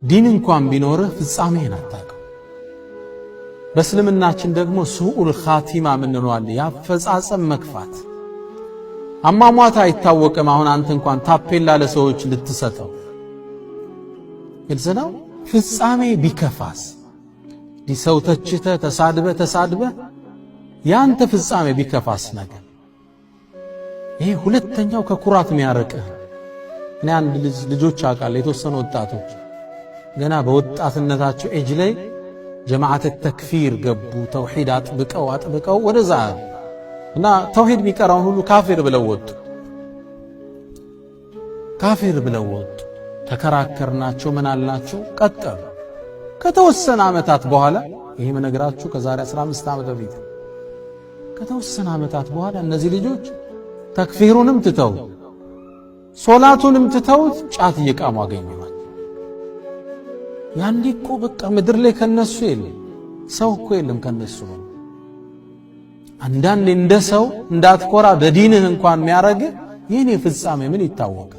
ዲን እንኳን ቢኖርህ ፍጻሜህን አታውቅም። በእስልምናችን ደግሞ ሱኡል ኻቲማ ምንለዋል፣ ያፈጻጸም መክፋት። አሟሟት አይታወቅም። አሁን አንተ እንኳን ታፔላ ለሰዎች ልትሰጠው ግልጽ ነው። ፍጻሜ ቢከፋስ ዲሰው ተችተ ተሳድበ ያንተ ፍጻሜ ቢከፋስ ነገር ይሄ ሁለተኛው ከኩራት የሚያርቅህ። እኔ አንድ ልጆች አውቃለሁ፣ የተወሰኑ ወጣቶች ገና በወጣትነታቸው ኤጅ ላይ ጀማዓት ተክፊር ገቡ። ተውሂድ አጥብቀው ወደዛ እና ተውሂድ የሚቀራውን ሁሉ ካፊር ብለው ወጡ። ተከራከርናቸው፣ ምን አልናቸው፣ ቀጠሉ። ከተወሰነ ዓመታት በኋላ ይሄ መነግራችሁ ከዛሬ 15 ዓመት በፊት ከተወሰነ ዓመታት በኋላ እነዚህ ልጆች ተክፊሩንም ትተው ሶላቱንም ትተው ጫት እየቃሙ አገኘዋል። ያንዲ እኮ በቃ ምድር ላይ ከነሱ የለም ሰው እኮ የለም ከነሱ ነው። አንዳንዴ እንደ ሰው እንዳትኮራ በዲንህ እንኳን የሚያረግ የኔ ፍጻሜ ምን ይታወቃል?